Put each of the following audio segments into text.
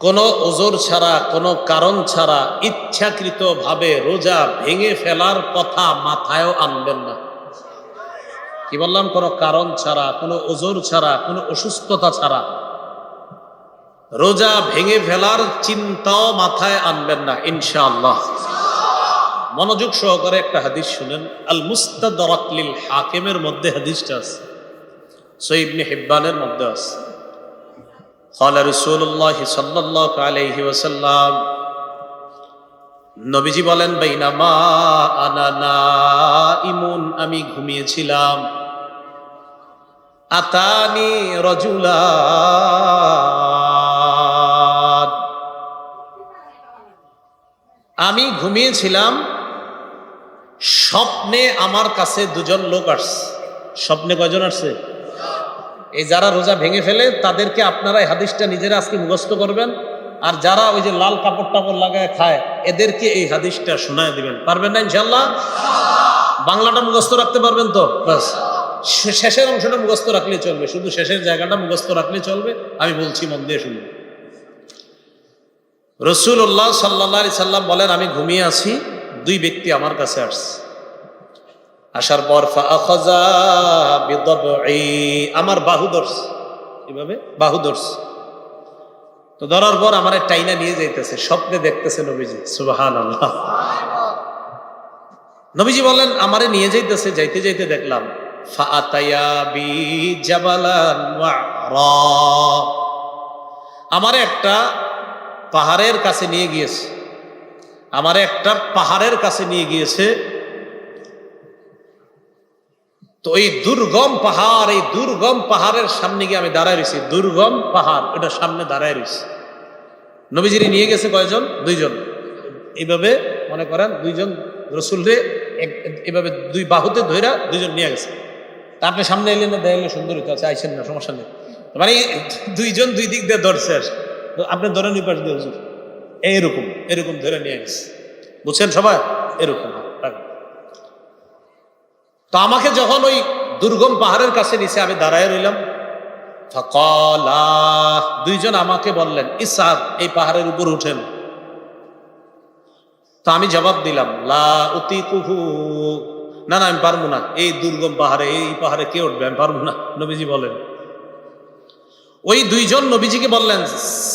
কোনো ওজর ছাড়া, কোনো কারণ ছাড়া ইচ্ছাকৃতভাবে রোজা ভেঙে ফেলার কথা মাথায়ও আনবেন না। কি বললাম? কোনো কারণ ছাড়া, কোনো ওজর ছাড়া, কোনো অসুস্থতা ছাড়া রোজা ভেঙে ফেলার চিন্তাও মাথায় আনবেন না ইনশাআল্লাহ। মনোযোগ সহকারে একটা হাদিস শুনেন। আল মুস্তাদরাক লিল হাকিমের মধ্যে হাদিসটা আছে, সহিহ ইবনে হিব্বানের মধ্যে আছে। قال رسول الله صلى الله عليه وسلم, নবীজি বলেন, বাইনামা আনা নাইমুন, আমি ঘুমিয়েছিলাম, আতানি রাজুলান, আমি ঘুমিয়েছিলাম, স্বপ্নে আমার কাছে দুজন লোক আসছে। স্বপ্নে কয়জন আসছে? এই যারা রোজা ভেঙে ফেলে তাদেরকে আপনারা এই হাদিসটা নিজেরা আজকে মুখস্থ করবেন, আর যারা ওই যে লাল কাপড় টাপড় লাগায় খায় এদেরকে এই হাদিসটা শোনায় দিবেন। পারবেন না ইনশাআল্লাহ? বাংলাটা মুখস্থ রাখতে পারবেন তো? বাস, শেষের অংশটা মুখস্থ রাখলে চলবে, শুধু শেষের জায়গাটা মুখস্থ রাখলে চলবে। আমি বলছি, মন দিয়ে শুনুন। রাসূলুল্লাহ সাল্লাল্লাহু আলাইহি সাল্লাম বলেন, আমি ঘুমিয়ে আছি, দুই ব্যক্তি আমার কাছে আসছে। আসার পর ফাআখাযা বিদবঈ, আমার বাহু ধরছে, এভাবে বাহু ধরছে। তো ধরার পর আমার টাইনা নিয়ে যাইতেছে, স্বপ্নে দেখতেছে নবীজি। সুবহানাল্লাহ। নবীজি বলেন, আমারে নিয়ে যাইতেছে, যাইতে যাইতে দেখলাম ফাআতায়া বি জাবালান ওয়া'রা, আমারে একটা পাহাড়ের কাছে নিয়ে গিয়েছে, আমারে একটা পাহাড়ের কাছে নিয়ে গিয়েছে। তো এই দুর্গম পাহাড়, এই দুর্গম পাহাড়ের সামনে গিয়ে আমি দাঁড়ায় রয়েছি। দুর্গম পাহাড়, এটার সামনে দাঁড়ায় রয়েছি। নবীজিরে নিয়ে গেছে কয়জন? দুইজন। এইভাবে মনে করেন দুইজন রসুলরে এইভাবে দুই বাহুতে ধইরা দুইজন নিয়ে গেছে। তা আপনি সামনে এলেন না, দেখলে সুন্দর হইতে আছে, আইসেন না, সমস্যা নেই। মানে দুইজন দুই দিক দিয়ে ধরছে, আপনি ধরে নিয়ে পাশ দিয়ে হুজুর এইরকম এরকম ধরে নিয়ে গেছে। বুঝছেন সবাই? এরকম। তো আমাকে যখন ওই দুর্গম পাহাড়ের কাছে নিচে আমি দাঁড়ায় রইলাম, ফাকালা, দুইজন আমাকে বললেন, ইসআদ, এই পাহাড়ের উপর উঠেন। তো আমি জবাব দিলাম, লা উতিকুহু, না না, আমি পারবো না, এই দুর্গম পাহাড়ে, এই পাহাড়ে কে উঠবে, আমি পারবো না। নবীজি বলেন, ওই দুইজন নবীজিকে বললেন,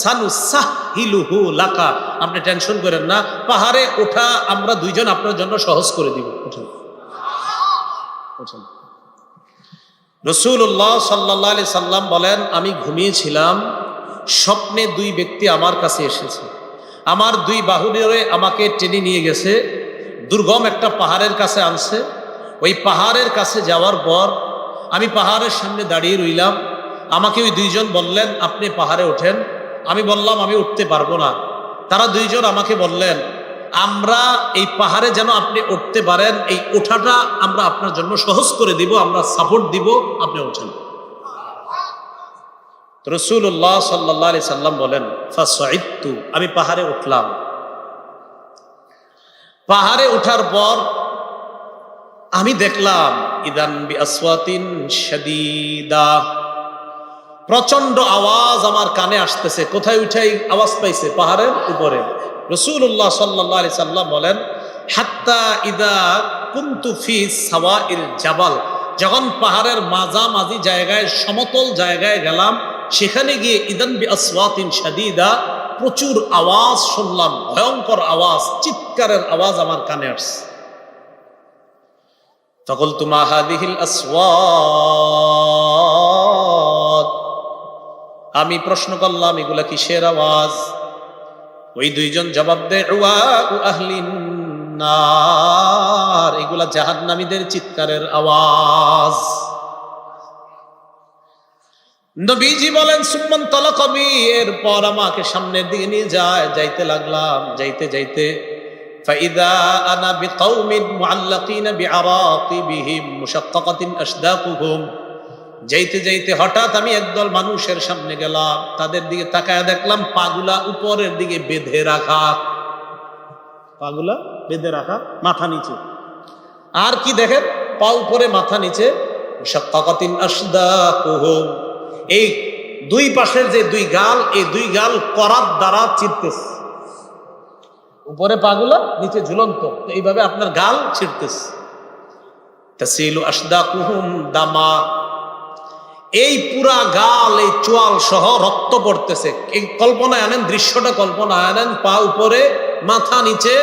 সানুসাহিলুহু লাকা, আপনি টেনশন করেন না, পাহাড়ে ওঠা আমরা দুইজন আপনার জন্য সহজ করে দিব, উঠেন। রাসূলুল্লাহ সাল্লাল্লাহু আলাইহি সাল্লাম বলেন, আমি ঘুমিয়েছিলাম, স্বপ্নে দুই ব্যক্তি আমার কাছে এসেছে, আমার দুই বাহু ধরে আমাকে টেনে নিয়ে গেছে, দুর্গম একটা পাহাড়ের কাছে আনছে। ওই পাহাড়ের কাছে যাওয়ার পর আমি পাহাড়ের সামনে দাঁড়িয়ে রইলাম। আমাকে ওই দুইজন বললেন, আপনি পাহাড়ে ওঠেন। আমি বললাম, আমি উঠতে পারবো না। তারা দুইজন আমাকে বললেন, আমরা এই পাহাড়ে যেন আপনি উঠতে পারেন, এই ওঠাটা আমরা আপনার জন্য সহজ করে দিব, আমরা সাপোর্ট দিব, আপনি ওঠেন। রাসূলুল্লাহ সাল্লাল্লাহু আলাইহি সাল্লাম বলেন, ফাসাইদতু, আমি পাহাড়ে উঠলাম। পাহাড়ে ওঠার পর আমি দেখলাম, ইদান বিআসওয়াতিন শাদীদা, প্রচন্ড আওয়াজ আমার কানে আসতেছে। কোথায় উঠাই আওয়াজ পাইছে? পাহাড়ের উপরে। রাসূলুল্লাহ সাল্লাল্লাহু আলাইহি সাল্লাম বলেন, হাত্তা ইদা কুনতু ফি সাওয়াইল জাবাল, যখন পাহাড়ের মাঝামাঝি জায়গায়, সমতল জায়গায় গেলাম, সেখানে গিয়ে ইদান বিআসওয়াতিন শাদীদা, প্রচুর আওয়াজ শুনলাম, ভয়ঙ্কর আওয়াজ, চিৎকারের আওয়াজ আমার কানে আসছে। ফাকুলতু মা হাযিহিল আসওয়াত, আমি প্রশ্ন করলাম, এগুলা কিসের আওয়াজ? ওই দুইজন জবাব দেয়, আহলিন নার, এগুলা জাহান্নামীদের চিৎকারের আওয়াজ। নবীজি বলেন, সুম্মান তালাকাবি, এরপর আমাকে সামনের দিকে নিয়ে যায়, যাইতে লাগলাম। যাইতে যাইতে ফাইদা আনা বিকাউমিন মুআল্লাকিনা বিআরাকিবিহিম মুশাক্কাকাতিন আশদাকুহুম, যাইতে যাইতে হঠাৎ আমি একদল মানুষের সামনে গেলাম, তাদের দিকে তাকায় দেখলাম পাগুলা উপরের দিকে বেঁধে রাখা, পাগুলা বেঁধে রাখা, মাথা নিচে। আর কি দেখেন? পা উপরে মাথা নিচে। মুশাক্কাকাতিন আশদাকুহুম, এই দুই পাশের যে দুই গাল, এই দুই গাল করাত দ্বারা চিরতেছে। উপরে পাগুলা, নিচে ঝুলন্ত, এইভাবে আপনার গাল ছিঁড়তেছে। তাসিলু আশদাকুহুম দামা, এই পুরা গাল, এই চোয়াল সহ রক্ত পড়তেছে। এই কল্পনায় আনেন, দৃশ্যটা কল্পনায় আনেন, পা উপরে মাথা নিচে,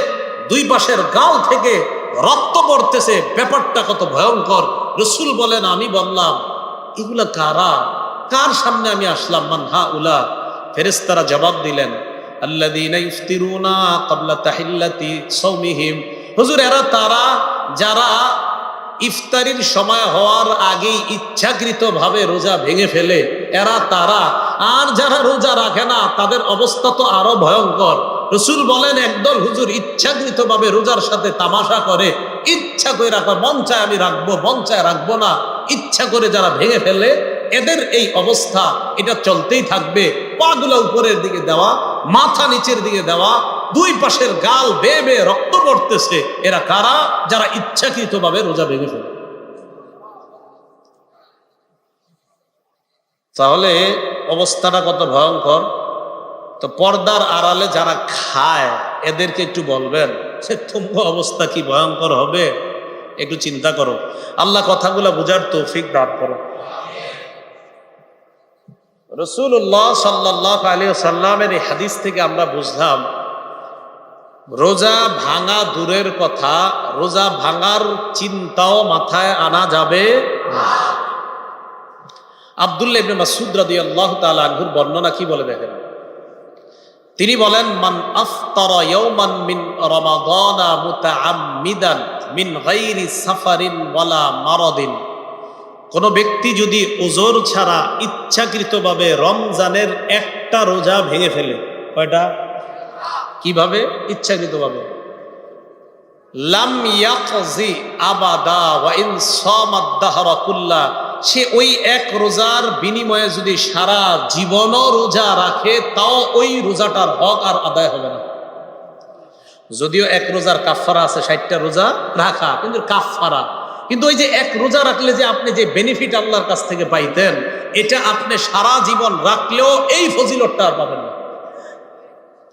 দুই পাশের গাল থেকে রক্ত পড়তেছে। ব্যাপারটা কত ভয়ঙ্কর। রাসূল বলেন, আমি বললাম এগুলা কারা, কার সামনে আমি আসলাম? মান হাউলা? ফেরেশতারা জবাব দিলেন, আল্লাযীনা ইফতিরুনা ক্বাবলা তাহিল্লাতি সাওমিহিম। হুজুর, এরা তারা যারা ইফতারির সময় হওয়ার আগেই ইচ্ছাকৃতভাবে রোজা ভেঙে ফেলে, এরা তারা। আর যারা রোজা রাখে না তাদের অবস্থা তো আরো ভয়ঙ্কর। রাসূল বলেন, একদল হুজুর ইচ্ছাকৃতভাবে রোজার সাথে তামাশা করে, ইচ্ছা করে রাখা, মন চায় আমি রাখবো, মন চায় রাখবো না, ইচ্ছা করে যারা ভেঙে ফেলে, এদের এই অবস্থা, এটা চলতেই থাকবে। পাগুলা উপরের দিকে দেওয়া, মাথা নিচের দিকে দেওয়া, দুই পাশের গাল বেয়ে বেয়ে রক্ত পড়তেছে। এরা কারা? যারা ইচ্ছাকৃতভাবে রোজা ভেঙে ফেলে। তাহলে অবস্থাটা কত ভয়ঙ্কর। তো পর্দার আড়ালে যারা খায় এদেরকে একটু বলবেন যে তোমার অবস্থা কি ভয়ঙ্কর হবে, একটু চিন্তা করো। আল্লাহ কথাগুলো বুঝার তৌফিক দান করো। রাসূলুল্লাহ সাল্লাল্লাহু আলাইহি ওয়াসাল্লামের এই হাদিস থেকে আমরা বুঝলাম, রোজা ভাঙা দূরের কথা, রোজা ভাঙার চিন্তাও মাথায় আনা যাবে না। আব্দুল্লাহ ইবনে মাসউদ রাদিয়াল্লাহু তাআলা আনহুর বর্ণনা কি বলে দেখেন। তিনি বলেন, মান আফতারা ইয়াওমান মিন রমাদানা মুতাআম্মিদান মিন গায়রি সাফারিন ওয়ালা মারাদিন, কোন ব্যক্তি যদি ওজর ছাড়া ইচ্ছাকৃতভাবে রমজানের একটা রোজা ভেঙে ফেলে, কয়টা? কিভাবে? ইচ্ছাকৃতভাবে। লাম ইয়াকজি আবাদা ওয়া ইন সামাদ দাহরা কুল্লা, সে ওই এক রোজার বিনিময়ে যদি সারা জীবনও রোজা রাখে, তাও ওই রোজাটার হক আর আদায় হবে না। যদিও এক রোজার কাফারা আছে, 60টা রোজা রাখা, কিন্তু কাফারা। কিন্তু ওই যে এক রোজা রাখলে যে আপনি যে বেনিফিট আল্লাহর কাছ থেকে পাইতেন, এটা আপনি সারা জীবন রাখলেও এই ফজিলতটা আর পাবেন না।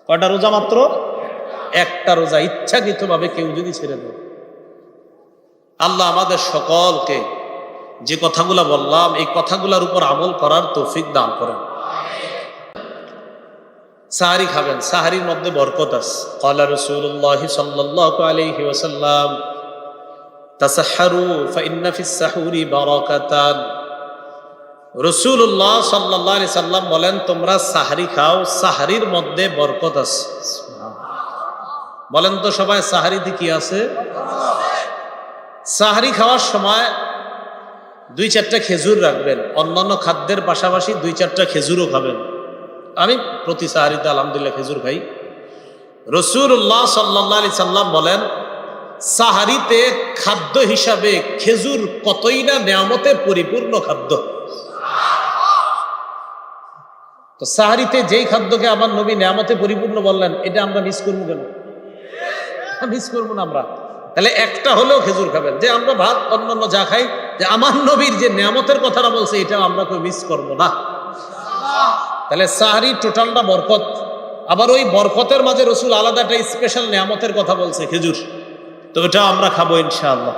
কয়টা রোজা? মাত্র একটা রোজা ইচ্ছাকৃতভাবে কেউ যদি ছেড়ে দেয়। আল্লাহ আমাদের সকলকে যে কথাগুলা বললাম, এই কথাগুলোর উপর আমল করার তৌফিক দান করেন। সাহারি খাবেন, সাহারির মধ্যে বরকত আছে। ক্বালা রাসূলুল্লাহ সাল্লাল্লাহু আলাইহি ওয়াসাল্লাম, তাসাহহারু ফাইন্না ফিস সাহুরি বারাকাতান। রাসূলুল্লাহ সাল্লাল্লাহু আলাইহি সাল্লাম বলেন, তোমরা সাহারি খাও, সাহারির মধ্যে বরকত আছে। বলেন তো সবাই, সাহারিতে কি আছে? সাহারি খাওয়ার সময় 2-4টা খেজুর রাখবেন, অন্যান্য খাদ্যের পাশাপাশি 2-4টা খেজুরও খাবেন। আমি প্রতি সাহারিতে আলহামদুলিল্লাহ খেজুর খাই। রাসূলুল্লাহ সাল্লাল্লাহু আলাইহি সাল্লাম বলেন, সাহারিতে খাদ্য হিসাবে খেজুর কতই না নেয়ামতে পরিপূর্ণ খাদ্য। তো সাহারিতে যেই খাদ্যকে আমার নবী নেয়ামতে পরিপূর্ণ বললেন, এটা আমরা মিস করবো কেন? মিস করবো না আমরা। তাহলে একটা হলেও খেজুর খাবেন। যে আমরা ভাত অন্যান্য যা খাই, যে আমার নবীর যে নেয়ামতের কথাটা বলছে, এটা আমরা কেউ মিস করবো না। তাহলে সাহারি টোটালটা বরকত। আবার ওই বরকতের মাঝে রাসূল আলাদা একটা স্পেশাল নেয়ামতের কথা বলছে, খেজুর। তো এটা আমরা খাবো ইনশাআল্লাহ।